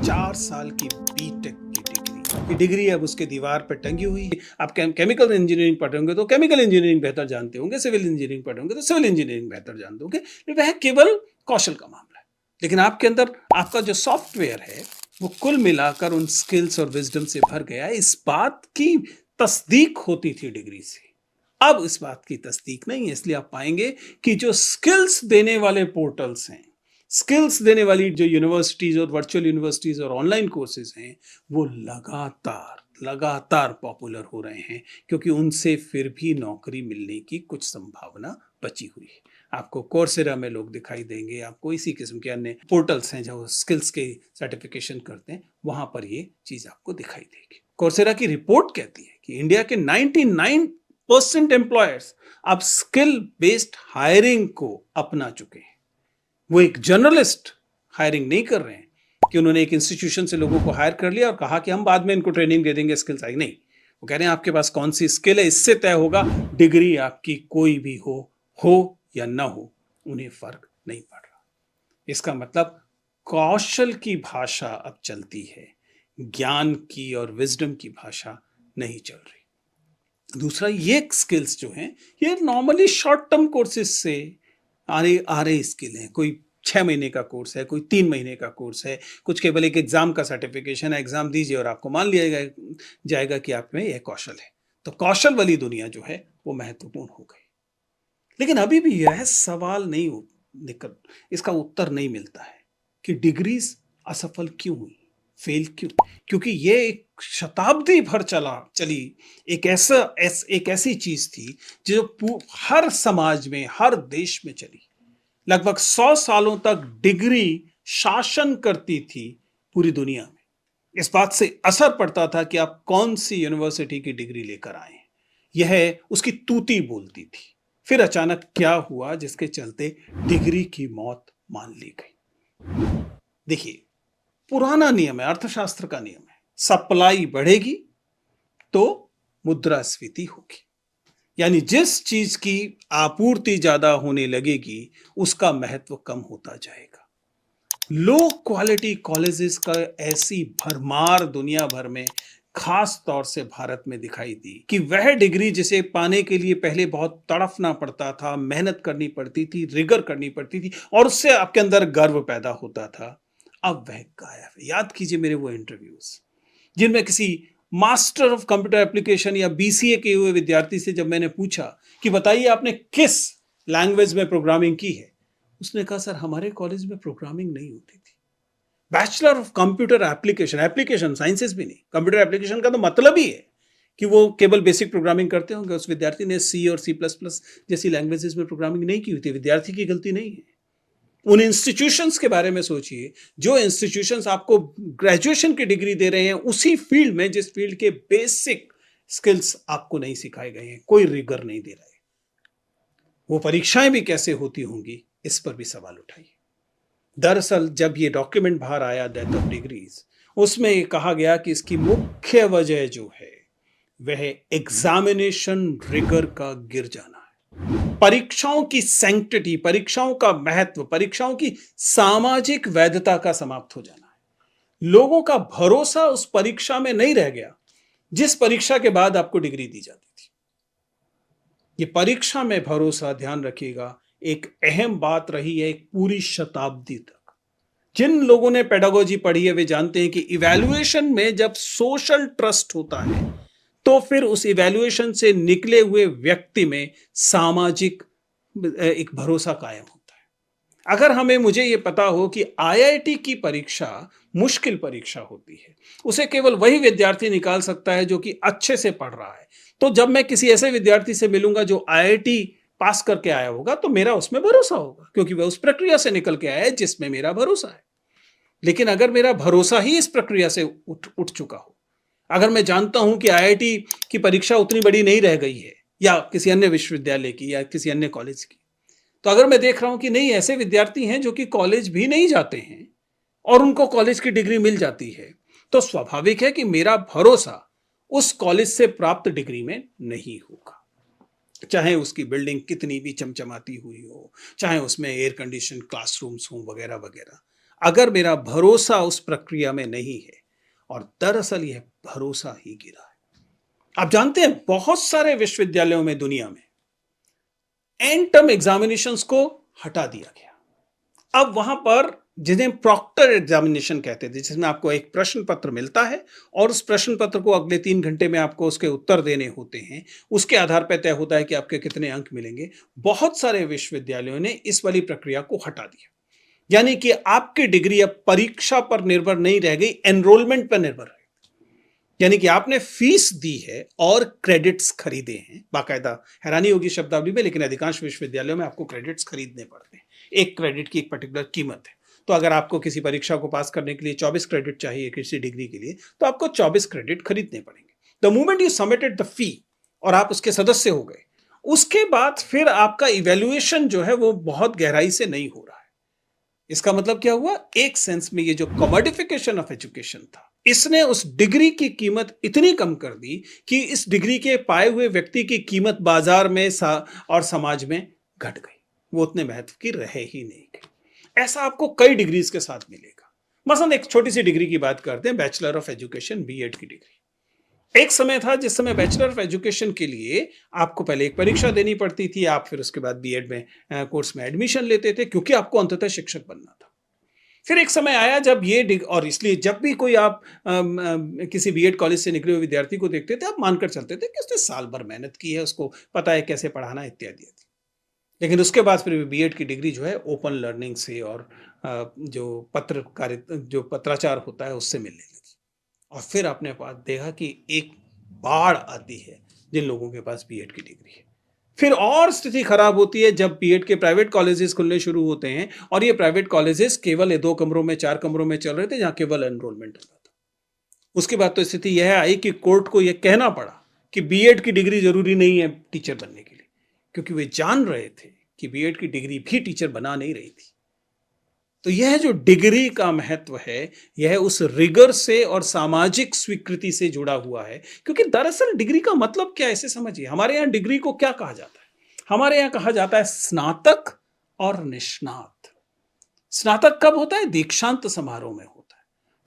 4 साल की बीटेक की डिग्री, ये डिग्री अब उसके दीवार पे टंगी हुई है। आप केमिकल इंजीनियरिंग पढ़े होंगे तो केमिकल इंजीनियरिंग बेहतर जानते होंगे, सिविल इंजीनियरिंग पढ़े होंगे तो सिविल इंजीनियरिंग बेहतर जानते होंगे। वह केवल कौशल का मामला है, लेकिन आपके अंदर आपका जो सॉफ्टवेयर है वो कुल मिलाकर उन स्किल्स और विजडम से भर गया है। इस बात की तस्दीक होती थी डिग्री से, अब इस बात की तस्दीक नहीं है। इसलिए आप पाएंगे कि जो स्किल्स देने वाले पोर्टल्स हैं, स्किल्स देने वाली जो यूनिवर्सिटीज और वर्चुअल यूनिवर्सिटीज और ऑनलाइन कोर्सेज हैं, वो लगातार लगातार पॉपुलर हो रहे हैं, क्योंकि उनसे फिर भी नौकरी मिलने की कुछ संभावना बची हुई है। आपको कोर्सेरा में लोग दिखाई देंगे, आपको इसी किस्म के अन्य पोर्टल्स हैं जो स्किल्स के सर्टिफिकेशन करते हैं, वहां पर ये चीज आपको दिखाई देगी। कोर्सेरा की रिपोर्ट कहती है कि इंडिया के 99% एम्प्लॉयर्स अब स्किल बेस्ड हायरिंग को अपना चुके हैं। वो एक जर्नलिस्ट हायरिंग नहीं कर रहे हैं कि उन्होंने एक इंस्टीट्यूशन से लोगों को हायर कर लिया और कहा कि हम बाद में इनको ट्रेनिंग दे देंगे, स्किल्स आई नहीं। वो कह रहे हैं आपके पास कौन सी स्किल है, इससे तय होगा डिग्री आपकी कोई भी हो या ना हो, उन्हें फर्क नहीं पड़ रहा। इसका मतलब कौशल की भाषा अब चलती है, ज्ञान की और विजडम की भाषा नहीं चल रही। दूसरा, ये स्किल्स जो हैं ये नॉर्मली शॉर्ट टर्म कोर्सेज से आ रहे स्किल हैं। कोई 6 महीने का कोर्स है, कोई 3 महीने का कोर्स है, कुछ केवल एक एग्जाम का सर्टिफिकेशन है, एग्जाम दीजिए और आपको मान लिया जाएगा कि आप में यह कौशल है। तो कौशल वाली दुनिया जो है वो महत्वपूर्ण हो गई। लेकिन अभी भी यह सवाल नहीं निकल इसका उत्तर नहीं मिलता है कि डिग्रीज असफल क्यों हुई, फेल क्यों? क्योंकि ये एक शताब्दी भर चली एक ऐसी चीज थी जो हर समाज में, हर देश में चली। लगभग 100 सालों तक डिग्री शासन करती थी पूरी दुनिया में। इस बात से असर पड़ता था कि आप कौन सी यूनिवर्सिटी की डिग्री लेकर आए हैं, यह उसकी तूती बोलती थी। फिर अचानक क्या हुआ जिसके चलते डिग्री की मौत मान ली गई? देखिए, पुराना नियम है, अर्थशास्त्र का नियम है, सप्लाई बढ़ेगी तो मुद्रास्फीति होगी। यानी जिस चीज की आपूर्ति ज्यादा होने लगेगी उसका महत्व कम होता जाएगा। लो क्वालिटी कॉलेजेस का ऐसी भरमार दुनिया भर में, खास तौर से भारत में दिखाई दी कि वह डिग्री जिसे पाने के लिए पहले बहुत तड़फना पड़ता था, मेहनत करनी पड़ती थी, रिगर करनी पड़ती थी और उससे आपके अंदर गर्व पैदा होता था, अब वह गायब है। याद कीजिए मेरे वो इंटरव्यूज जिनमें किसी मास्टर ऑफ कंप्यूटर एप्लीकेशन या बीसीए के हुए विद्यार्थी से जब मैंने पूछा कि बताइए आपने किस लैंग्वेज में प्रोग्रामिंग की है, उसने कहा सर हमारे कॉलेज में प्रोग्रामिंग नहीं होती थी। Bachelor of computer application, application sciences भी नहीं, कंप्यूटर एप्लीकेशन का तो मतलब ही है कि वो केवल बेसिक प्रोग्रामिंग करते होंगे। उस विद्यार्थी ने सी और सी प्लस प्लस जैसी लैंग्वेजेस में प्रोग्रामिंग नहीं की हुई थी। विद्यार्थी की गलती नहीं है। उन इंस्टीट्यूशंस के बारे में सोचिए जो इंस्टीट्यूशंस आपको ग्रेजुएशन की डिग्री दे रहे हैं उसी फील्ड में जिस फील्ड के बेसिक स्किल्स आपको नहीं सिखाए गए हैं, कोई रिगर नहीं दे रहे। वो परीक्षाएं भी कैसे होती होंगी, इस पर भी सवाल उठाइए। दरअसल जब ये डॉक्यूमेंट बाहर आया डेथ ऑफ डिग्रीज, उसमें ये कहा गया कि इसकी मुख्य वजह जो है वह एग्जामिनेशन रिगर का गिर जाना है। परीक्षाओं की सैंक्टिटी, परीक्षाओं का महत्व, परीक्षाओं की सामाजिक वैधता का समाप्त हो जाना है। लोगों का भरोसा उस परीक्षा में नहीं रह गया जिस परीक्षा के बाद आपको डिग्री दी जाती थी। ये परीक्षा में भरोसा, ध्यान रखिएगा, एक अहम बात रही है एक पूरी शताब्दी तक। जिन लोगों ने पेडागोजी पढ़ी है वे जानते हैं कि इवैल्यूएशन में जब सोशल ट्रस्ट होता है तो फिर उस इवैल्यूएशन से निकले हुए व्यक्ति में सामाजिक एक भरोसा कायम होता है। अगर मुझे यह पता हो कि आईआईटी की परीक्षा मुश्किल परीक्षा होती है, उसे केवल वही विद्यार्थी निकाल सकता है जो कि अच्छे से पढ़ रहा है, तो जब मैं किसी ऐसे विद्यार्थी से मिलूंगा जो आईआईटी पास करके आया होगा तो मेरा उसमें भरोसा होगा, क्योंकि वह उस प्रक्रिया से निकल के आया है जिसमें मेरा भरोसा है। लेकिन अगर मेरा भरोसा ही इस प्रक्रिया से उठ चुका हो, अगर मैं जानता हूं कि आईआईटी की परीक्षा उतनी बड़ी नहीं रह गई है या किसी अन्य विश्वविद्यालय की या किसी अन्य कॉलेज की, तो अगर मैं देख रहा हूं कि नहीं, ऐसे विद्यार्थी हैं जो कि कॉलेज भी नहीं जाते हैं और उनको कॉलेज की डिग्री मिल जाती है, तो स्वाभाविक है कि मेरा भरोसा उस कॉलेज से प्राप्त डिग्री में नहीं होगा। चाहे उसकी बिल्डिंग कितनी भी चमचमाती हुई हो, चाहे उसमें एयर कंडीशन क्लासरूम्स हों वगैरह वगैरह। अगर मेरा भरोसा उस प्रक्रिया में नहीं है, और दरअसल यह भरोसा ही गिरा है। आप जानते हैं बहुत सारे विश्वविद्यालयों में दुनिया में एंड टर्म एग्जामिनेशंस को हटा दिया गया। अब वहां पर जिन्हें प्रॉक्टर एग्जामिनेशन कहते थे, जिसमें आपको एक प्रश्न पत्र मिलता है और उस प्रश्न पत्र को अगले 3 घंटे में आपको उसके उत्तर देने होते हैं, उसके आधार पर तय होता है कि आपके कितने अंक मिलेंगे। बहुत सारे विश्वविद्यालयों ने इस वाली प्रक्रिया को हटा दिया, यानी कि आपकी डिग्री अब परीक्षा पर निर्भर नहीं रह गई, एनरोलमेंट पर निर्भर है। यानी कि आपने फीस दी है और क्रेडिट्स खरीदे हैं। बाकायदा हैरानी होगी शब्दावली में, लेकिन अधिकांश विश्वविद्यालयों में आपको क्रेडिट्स खरीदने पड़ते हैं। एक क्रेडिट की एक पर्टिकुलर कीमत है। तो अगर आपको किसी परीक्षा को पास करने के लिए 24 क्रेडिट चाहिए किसी डिग्री के लिए, तो आपको 24 क्रेडिट खरीदने पड़ेंगे। The moment you submitted the fee और आप उसके सदस्य हो गए, उसके बाद फिर आपका इवेल्युएशन जो है वो बहुत गहराई से नहीं हो रहा है। इसका मतलब क्या हुआ? एक सेंस में ये जो कमोडिफिकेशन ऑफ एजुकेशन था, इसने उस डिग्री की कीमत इतनी कम कर दी कि इस डिग्री के पाए हुए व्यक्ति की कीमत बाजार में और समाज में घट गई। वो उतने महत्व की रहे ही नहीं गई। ऐसा आपको कई डिग्रीज के साथ मिलेगा। मसलन एक छोटी सी डिग्री की बात करते हैं, बैचलर ऑफ एजुकेशन, बीएड की डिग्री। एक समय था जिस समय बैचलर ऑफ एजुकेशन के लिए आपको पहले एक परीक्षा देनी पड़ती थी, आप फिर उसके बाद बीएड में कोर्स में एडमिशन लेते थे, क्योंकि आपको अंततः शिक्षक बनना था। फिर एक समय आया जब ये और इसलिए जब भी कोई आप किसी बीएड कॉलेज से निकले हुए विद्यार्थी को देखते थे, आप मानकर चलते थे कि उसने साल भर मेहनत की है, उसको पता है कैसे पढ़ाना इत्यादि। लेकिन उसके बाद फिर बीएड की डिग्री जो है ओपन लर्निंग से और जो पत्राचार होता है उससे मिलने लगी। और फिर आपने पास देखा कि एक बाढ़ आती है जिन लोगों के पास बीएड की डिग्री है। फिर और स्थिति खराब होती है जब बीएड के प्राइवेट कॉलेजेस खुलने शुरू होते हैं, और ये प्राइवेट कॉलेजेस केवल 2 कमरों में 4 कमरों में चल रहे थे, जहां केवल एनरोलमेंट होता था। उसके बाद तो स्थिति यह आई कि कोर्ट को यह कहना पड़ा कि बीएड की डिग्री जरूरी नहीं है टीचर बनने के लिए, क्योंकि वे जान रहे थे कि बीएड की डिग्री भी टीचर बना नहीं रही थी। तो यह जो डिग्री का महत्व है, यह उस रिगर से और सामाजिक स्वीकृति से जुड़ा हुआ है। क्योंकि दरअसल डिग्री का मतलब क्या है, इसे समझिए। हमारे यहाँ डिग्री को क्या कहा जाता है? हमारे यहाँ कहा जाता है स्नातक और निष्णात। स्नातक कब होता है? दीक्षांत समारोह में होता है।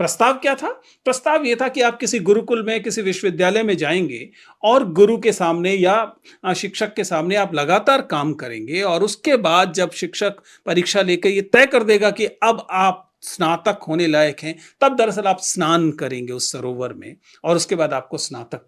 प्रस्ताव क्या था? प्रस्ताव यह था कि आप किसी गुरुकुल में, किसी विश्वविद्यालय में जाएंगे और गुरु के सामने या शिक्षक के सामने आप लगातार काम करेंगे, और उसके बाद जब शिक्षक परीक्षा लेकर ये तय कर देगा कि अब आप स्नातक होने लायक हैं, तब दरअसल आप स्नान करेंगे उस सरोवर में, और उसके बाद आपको स्नातक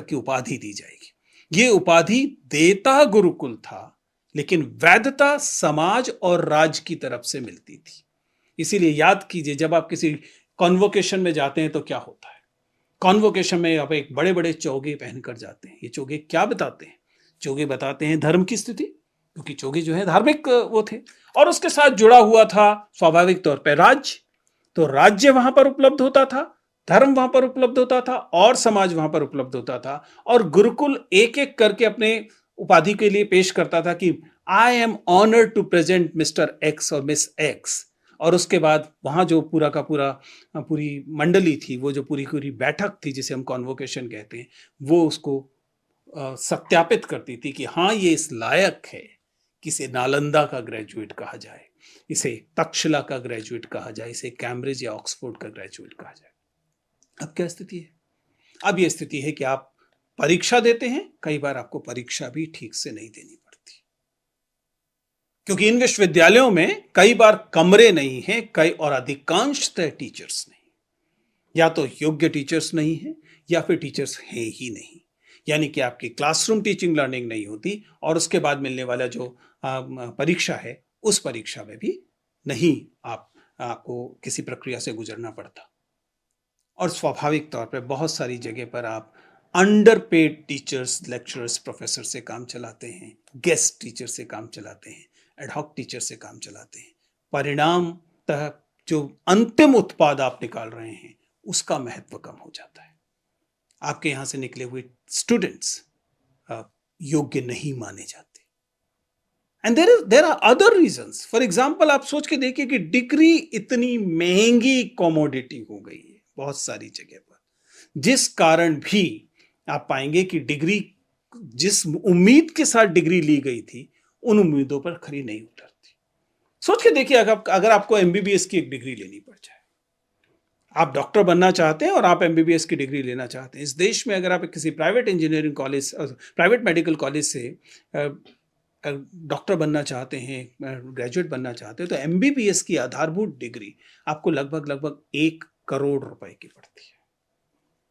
की उपाधि दी जाएगी। ये उपाधि देता गुरुकुल था, लेकिन वैधता समाज और राज्य की तरफ से मिलती थी। इसीलिए याद कीजिए, जब आप किसी कॉन्वोकेशन में जाते हैं तो क्या होता है? कॉन्वोकेशन में आप एक बड़े बड़े चोगे पहनकर जाते हैं। ये चोगे क्या बताते हैं? चोगे बताते हैं धर्म की स्थिति, क्योंकि चोगे जो है धार्मिक वो थे, और उसके साथ जुड़ा हुआ था स्वाभाविक तौर पर राज्य। तो राज्य वहां पर उपलब्ध होता था, धर्म वहां पर उपलब्ध होता था, और समाज वहां पर उपलब्ध होता था। और गुरुकुल एक एक करके अपने उपाधि के लिए पेश करता था कि I am honoured to present mister X और मिस एक्स। और उसके बाद वहां जो पूरा का पूरा पूरी मंडली थी, वो जो पूरी पूरी बैठक थी जिसे हम कॉन्वोकेशन कहते हैं, वो उसको सत्यापित करती थी कि हाँ, ये इस लायक है कि इसे नालंदा का ग्रेजुएट कहा जाए, इसे तक्षशिला का ग्रेजुएट कहा जाए, इसे कैम्ब्रिज या ऑक्सफोर्ड का ग्रेजुएट कहा जाए। अब क्या स्थिति है? अब यह स्थिति है कि आप परीक्षा देते हैं, कई बार आपको परीक्षा भी ठीक से नहीं देनी पड़ती, क्योंकि इन विश्वविद्यालयों में कई बार कमरे नहीं हैं, कई और अधिकांशतः टीचर्स नहीं, या तो योग्य टीचर्स नहीं हैं, या फिर टीचर्स हैं ही नहीं। यानी कि आपकी क्लासरूम टीचिंग लर्निंग नहीं होती, और उसके बाद मिलने वाला जो परीक्षा है, उस परीक्षा में भी नहीं आपको किसी प्रक्रिया से गुजरना पड़ता। और स्वाभाविक तौर पे बहुत सारी जगह पर आप अंडरपेड टीचर्स, लेक्चरर्स, प्रोफेसर से काम चलाते हैं, गेस्ट टीचर से काम चलाते हैं, एडहॉक टीचर से काम चलाते हैं। परिणामतः जो अंतिम उत्पाद आप निकाल रहे हैं, उसका महत्व कम हो जाता है। आपके यहां से निकले हुए स्टूडेंट्स योग्य नहीं माने जाते। And there are other reasons. For example, आप सोच के देखिए कि डिग्री इतनी महंगी कॉमोडिटी हो गई है बहुत सारी जगह पर, जिस कारण भी आप पाएंगे कि डिग्री, जिस उम्मीद के साथ डिग्री ली गई थी, उन उम्मीदों पर खरी नहीं उतरती। सोच के देखिए, अगर आपको एमबीबीएस की एक डिग्री लेनी पड़ जाए, आप डॉक्टर बनना चाहते हैं और आप एमबीबीएस की डिग्री लेना चाहते हैं। इस देश में अगर आप किसी private engineering college, private medical college से डॉक्टर बनना चाहते हैं, ग्रेजुएट बनना चाहते हैं, तो एमबीबीएस की आधारभूत डिग्री आपको लगभग लगभग 1 करोड़ रुपए की पड़ती है।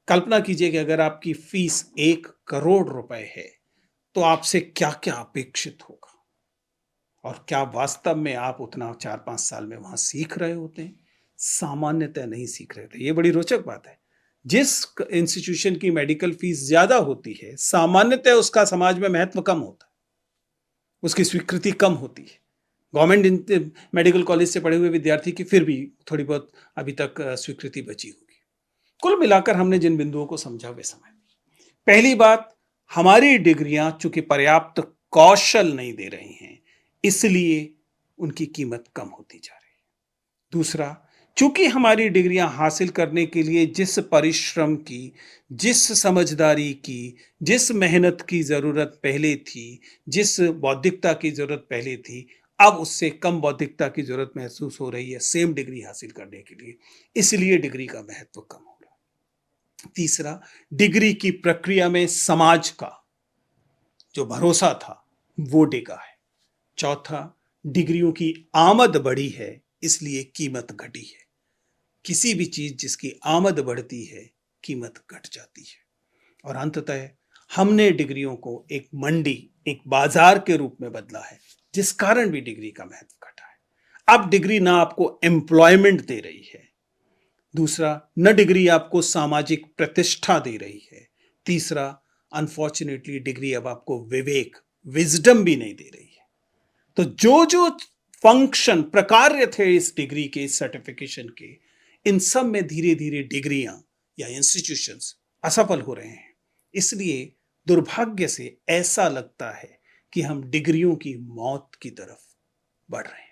कल्पना कीजिए कि अगर आपकी फीस 1 करोड़ रुपए है, तो आपसे क्या क्या अपेक्षित होगा, और क्या वास्तव में आप उतना 4-5 साल में वहां सीख रहे होते हैं? सामान्यतः नहीं सीख रहे थे। ये बड़ी रोचक बात है। जिस इंस्टीट्यूशन की मेडिकल फीस ज्यादा होती है, सामान्यतः उसका समाज में महत्व कम होता है, उसकी स्वीकृति कम होती है। गवर्नमेंट मेडिकल कॉलेज से पढ़े हुए विद्यार्थी की फिर भी थोड़ी बहुत अभी तक स्वीकृति बची होगी। कुल मिलाकर हमने जिन बिंदुओं को समझा वे समझ। पहली बात, हमारी डिग्रियां चूंकि पर्याप्त कौशल नहीं दे रही हैं, इसलिए उनकी कीमत कम होती जा रही है। दूसरा, चूंकि हमारी डिग्रियां हासिल करने के लिए जिस परिश्रम की, जिस समझदारी की, जिस मेहनत की जरूरत पहले थी, जिस बौद्धिकता की जरूरत पहले थी, अब उससे कम बौद्धिकता की जरूरत महसूस हो रही है सेम डिग्री हासिल करने के लिए, इसलिए डिग्री का महत्व कम हो रहा है। तीसरा, डिग्री की प्रक्रिया में समाज का जो भरोसा था वो डिगा है। चौथा, डिग्रियों की आमद बढ़ी है, इसलिए कीमत घटी है। किसी भी चीज जिसकी आमद बढ़ती है, कीमत घट जाती है। और अंततः हमने डिग्रियों को एक मंडी, एक बाजार के रूप में बदला है, जिस कारण भी डिग्री का महत्व घटा है। अब डिग्री ना आपको एम्प्लॉयमेंट दे रही है, दूसरा न डिग्री आपको सामाजिक प्रतिष्ठा दे रही है, तीसरा अनफॉर्चुनेटली डिग्री अब आपको विवेक, विजडम भी नहीं दे रही है। तो जो जो फंक्शन, प्रकार्य थे इस डिग्री के, इस सर्टिफिकेशन के, इन सब में धीरे धीरे डिग्रियां या इंस्टीट्यूशंस असफल हो रहे हैं। इसलिए दुर्भाग्य से ऐसा लगता है कि हम डिग्रियों की मौत की तरफ बढ़ रहे हैं।